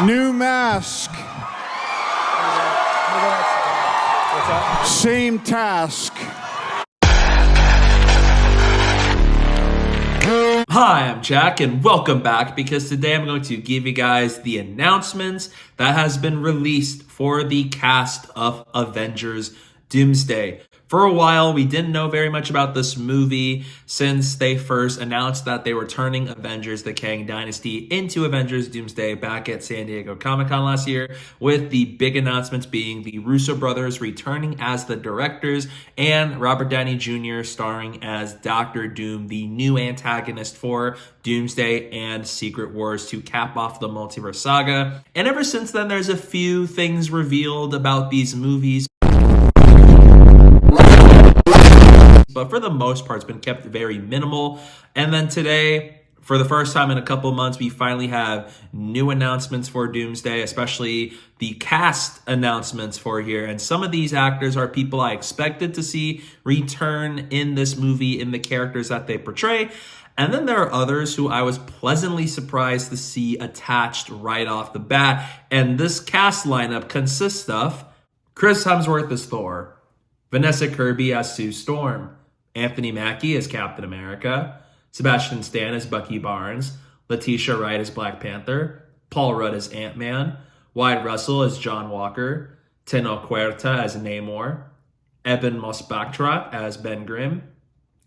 New mask. Same task. Hi, I'm Jack, and welcome back, because today I'm going to give you guys the announcements that has been released for the cast of Avengers Doomsday. For a while, we didn't know very much about this movie since they first announced that they were turning Avengers the Kang Dynasty into Avengers Doomsday back at San Diego Comic-Con last year, with the big announcements being the Russo brothers returning as the directors and Robert Downey Jr. starring as Dr. Doom, the new antagonist for Doomsday and Secret Wars to cap off the multiverse saga. And ever since then, there's a few things revealed about these movies, but for the most part, it's been kept very minimal. And then today, for the first time in a couple months, we finally have new announcements for Doomsday, especially the cast announcements for here. And some of these actors are people I expected to see return in this movie in the characters that they portray. And then there are others who I was pleasantly surprised to see attached right off the bat. And this cast lineup consists of Chris Hemsworth as Thor, Vanessa Kirby as Sue Storm, Anthony Mackie as Captain America, Sebastian Stan as Bucky Barnes, Letitia Wright as Black Panther, Paul Rudd as Ant-Man, Wyatt Russell as John Walker, Tenoch Huerta as Namor, Eben Mosbachrat as Ben Grimm,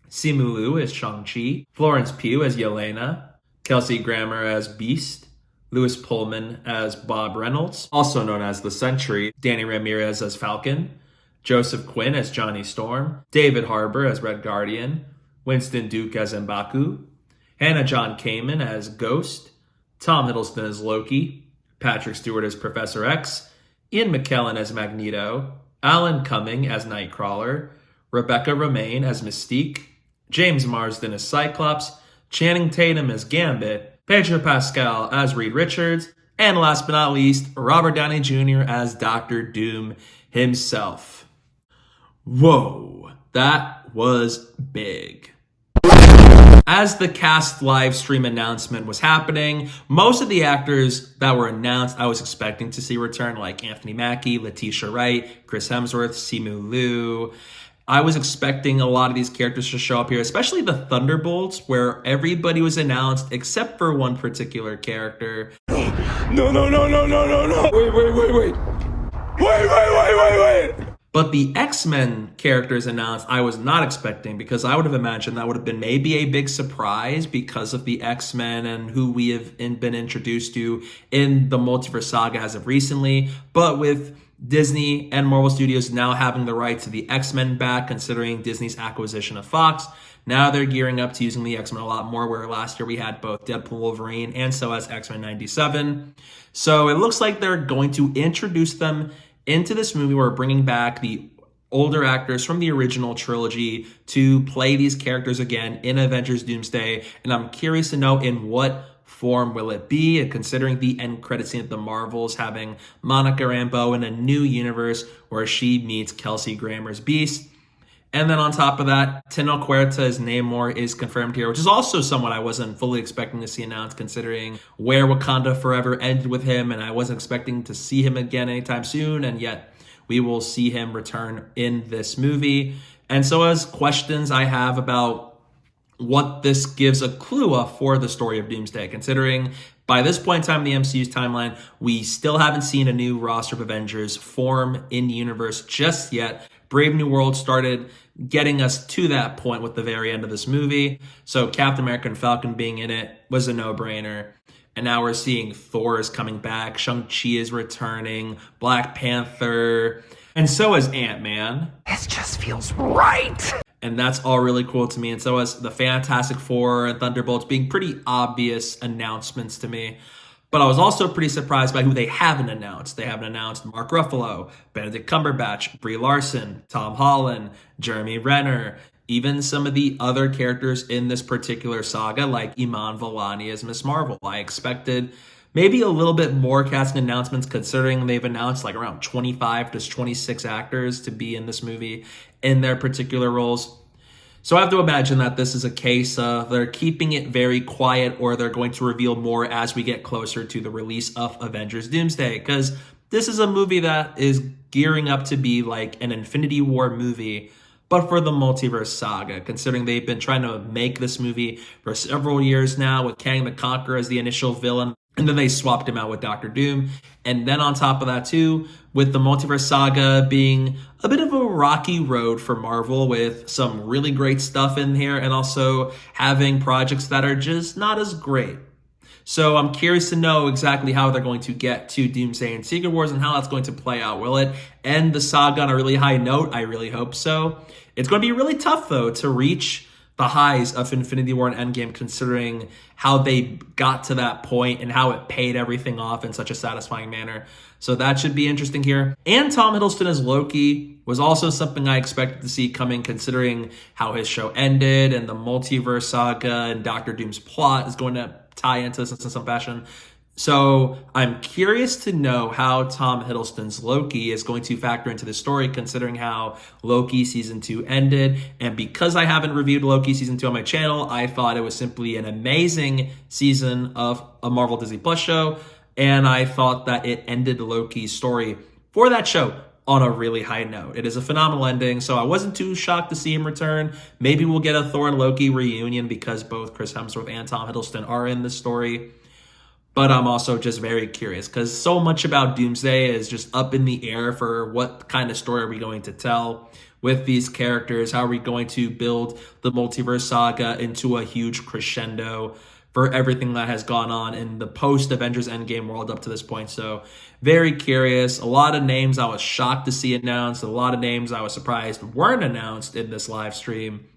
Simu Liu as Shang-Chi, Florence Pugh as Yelena, Kelsey Grammer as Beast, Louis Pullman as Bob Reynolds, also known as the Sentry, Danny Ramirez as Falcon, Joseph Quinn as Johnny Storm, David Harbour as Red Guardian, Winston Duke as M'Baku, Hannah John Kamen as Ghost, Tom Hiddleston as Loki, Patrick Stewart as Professor X, Ian McKellen as Magneto, Alan Cumming as Nightcrawler, Rebecca Romijn as Mystique, James Marsden as Cyclops, Channing Tatum as Gambit, Pedro Pascal as Reed Richards, and last but not least, Robert Downey Jr. as Dr. Doom himself. Whoa, that was big. As the cast live stream announcement was happening, most of the actors that were announced I was expecting to see return, like Anthony Mackie, Letitia Wright, Chris Hemsworth, Simu Liu. I was expecting a lot of these characters to show up here, especially the Thunderbolts, where everybody was announced except for one particular character. No. Wait. But the X-Men characters announced I was not expecting, because I would have imagined that would have been maybe a big surprise because of the X-Men and who we have been introduced to in the multiverse saga as of recently. But with Disney and Marvel Studios now having the rights to the X-Men back, considering Disney's acquisition of Fox, now they're gearing up to using the X-Men a lot more, where last year we had both Deadpool, Wolverine, and so has X-Men 97. So it looks like they're going to introduce them into this movie. We're bringing back the older actors from the original trilogy to play these characters again in Avengers Doomsday. And I'm curious to know in what form will it be, and considering the end credit scene of the Marvels having Monica Rambeau in a new universe where she meets Kelsey Grammer's Beast. And then on top of that, Tenoch Huerta as Namor is confirmed here, which is also someone I wasn't fully expecting to see announced, considering where Wakanda Forever ended with him, and I wasn't expecting to see him again anytime soon, and yet we will see him return in this movie. And so as questions I have about what this gives a clue of for the story of Doomsday, considering by this point in time in the MCU's timeline, we still haven't seen a new roster of Avengers form in the universe just yet. Brave New World started getting us to that point with the very end of this movie. So Captain America and Falcon being in it was a no-brainer. And now we're seeing Thor is coming back, Shang-Chi is returning, Black Panther, and so is Ant-Man. This just feels right. And that's all really cool to me. And so is the Fantastic Four and Thunderbolts being pretty obvious announcements to me. But I was also pretty surprised by who they haven't announced. They haven't announced Mark Ruffalo, Benedict Cumberbatch, Brie Larson, Tom Holland, Jeremy Renner, even some of the other characters in this particular saga, like Iman Vellani as Miss Marvel. I expected maybe a little bit more casting announcements, considering they've announced like around 25 to 26 actors to be in this movie in their particular roles. So I have to imagine that this is a case of they're keeping it very quiet, or they're going to reveal more as we get closer to the release of Avengers Doomsday, because this is a movie that is gearing up to be like an Infinity War movie, but for the multiverse saga, considering they've been trying to make this movie for several years now with Kang the Conqueror as the initial villain. And then they swapped him out with Doctor Doom. And then on top of that too, with the multiverse saga being a bit of a rocky road for Marvel, with some really great stuff in here and also having projects that are just not as great. So I'm curious to know exactly how they're going to get to Doomsday and Secret Wars and how that's going to play out. Will it end the saga on a really high note? I really hope so. It's going to be really tough, though, to reach the highs of Infinity War and Endgame, considering how they got to that point and how it paid everything off in such a satisfying manner. So that should be interesting here. And Tom Hiddleston as Loki was also something I expected to see coming, considering how his show ended and the multiverse saga and Doctor Doom's plot is going to tie into this in some fashion. So I'm curious to know how Tom Hiddleston's Loki is going to factor into the story, considering how Loki season 2 ended. And because I haven't reviewed Loki season 2 on my channel, I thought it was simply an amazing season of a Marvel Disney Plus show. And I thought that it ended Loki's story for that show on a really high note. It is a phenomenal ending, so I wasn't too shocked to see him return. Maybe we'll get a Thor and Loki reunion because both Chris Hemsworth and Tom Hiddleston are in the story. But I'm also just very curious because so much about Doomsday is just up in the air for what kind of story are we going to tell with these characters? How are we going to build the multiverse saga into a huge crescendo for everything that has gone on in the post-Avengers Endgame world up to this point? So very curious. A lot of names I was shocked to see announced. A lot of names I was surprised weren't announced in this live stream.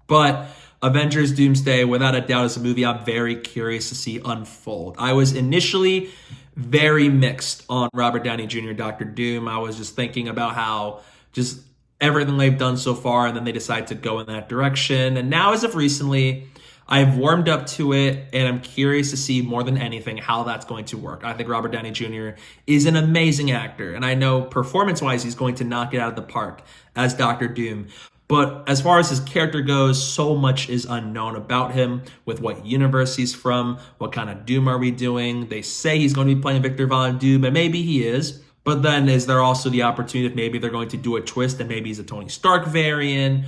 But Avengers Doomsday, without a doubt, is a movie I'm very curious to see unfold. I was initially very mixed on Robert Downey Jr., Dr. Doom. I was just thinking about how just everything they've done so far, and then they decide to go in that direction. And now, as of recently, I've warmed up to it, and I'm curious to see more than anything how that's going to work. I think Robert Downey Jr. is an amazing actor, and I know performance-wise he's going to knock it out of the park as Dr. Doom. But as far as his character goes, so much is unknown about him, with what universe he's from, what kind of Doom are we doing. They say he's going to be playing Victor Von Doom, and maybe he is. But then is there also the opportunity if maybe they're going to do a twist and maybe he's a Tony Stark variant?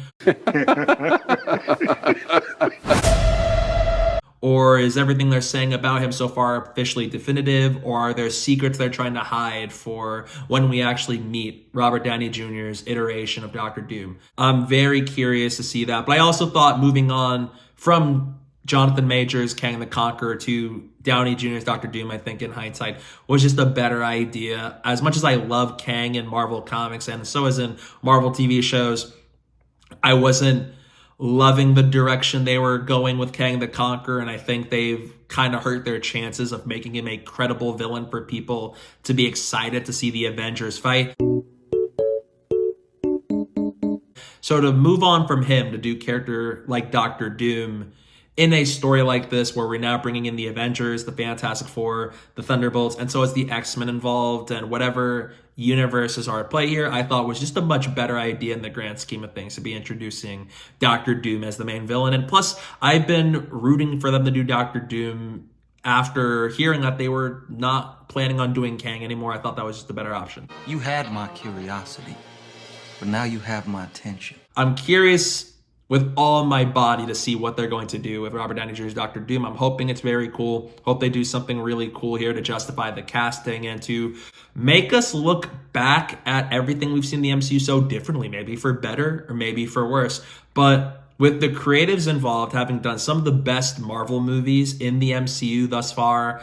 Or is everything they're saying about him so far officially definitive? Or are there secrets they're trying to hide for when we actually meet Robert Downey Jr.'s iteration of Dr. Doom? I'm very curious to see that. But I also thought moving on from Jonathan Majors' Kang the Conqueror to Downey Jr.'s Dr. Doom, I think in hindsight, was just a better idea. As much as I love Kang in Marvel Comics and so as in Marvel TV shows, I wasn't loving the direction they were going with Kang the Conqueror, and I think they've kind of hurt their chances of making him a credible villain for people to be excited to see the Avengers fight. So to move on from him to do character like Dr. Doom in a story like this, where we're now bringing in the Avengers, the Fantastic Four, the Thunderbolts, and so is the X-Men involved, and whatever universes are at play here, I thought was just a much better idea in the grand scheme of things to be introducing Dr. Doom as the main villain. And plus, I've been rooting for them to do Dr. Doom after hearing that they were not planning on doing Kang anymore. I thought that was just a better option. You had my curiosity, but now you have my attention. I'm curious with all my body to see what they're going to do with Robert Downey Jr.'s Dr. Doom. I'm hoping it's very cool. Hope they do something really cool here to justify the casting and to make us look back at everything we've seen in the MCU so differently, maybe for better or maybe for worse. But with the creatives involved having done some of the best Marvel movies in the MCU thus far,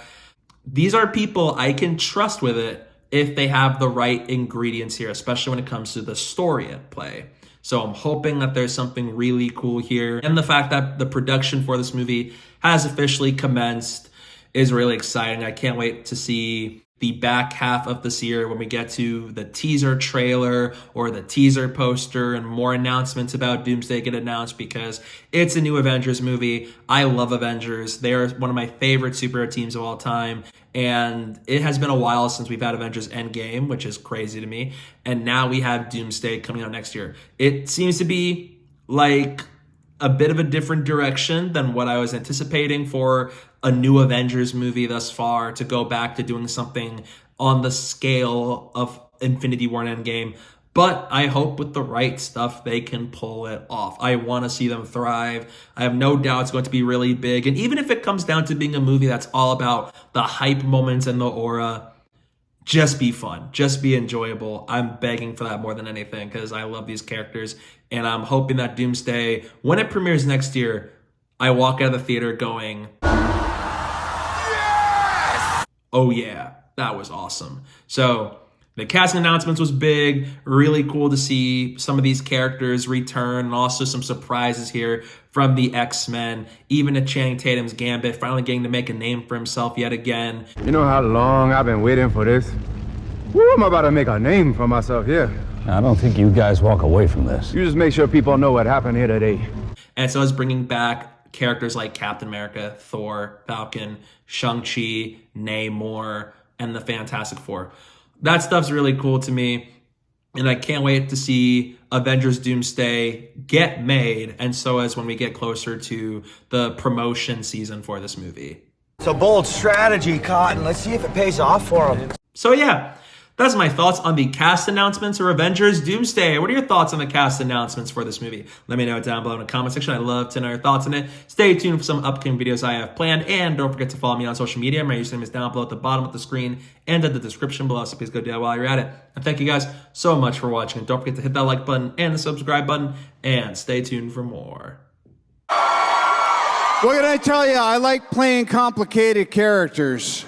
these are people I can trust with it if they have the right ingredients here, especially when it comes to the story at play. So I'm hoping that there's something really cool here. And the fact that the production for this movie has officially commenced is really exciting. I can't wait to see the back half of this year when we get to the teaser trailer or the teaser poster and more announcements about Doomsday get announced, because it's a new Avengers movie. I love Avengers. They're one of my favorite superhero teams of all time. And it has been a while since we've had Avengers Endgame, which is crazy to me. And now we have Doomsday coming out next year. It seems to be like a bit of a different direction than what I was anticipating for a new Avengers movie thus far, to go back to doing something on the scale of Infinity War and Endgame. But I hope with the right stuff, they can pull it off. I want to see them thrive. I have no doubt it's going to be really big. And even if it comes down to being a movie that's all about the hype moments and the aura, just be fun, just be enjoyable. I'm begging for that more than anything because I love these characters. And I'm hoping that Doomsday, when it premieres next year, I walk out of the theater going, yes! Oh yeah, that was awesome. So the casting announcements was big. Really cool to see some of these characters return, and also some surprises here from the X-Men. Even a Channing Tatum's Gambit finally getting to make a name for himself yet again. You know how long I've been waiting for this? Woo, I'm about to make a name for myself here. I don't think you guys walk away from this. You just make sure people know what happened here today. And so it's bringing back characters like Captain America, Thor, Falcon, Shang-Chi, Namor, and the Fantastic Four. That stuff's really cool to me, and I can't wait to see Avengers Doomsday get made, and so as when we get closer to the promotion season for this movie. It's a bold strategy, Cotton. Let's see if it pays off for him. So yeah, that's my thoughts on the cast announcements for Avengers Doomsday. What are your thoughts on the cast announcements for this movie? Let me know down below in the comment section. I'd love to know your thoughts on it. Stay tuned for some upcoming videos I have planned. And don't forget to follow me on social media. My username is down below at the bottom of the screen and in the description below. So please go do that while you're at it. And thank you guys so much for watching. And don't forget to hit that like button and the subscribe button. And stay tuned for more. What can I tell you? I like playing complicated characters.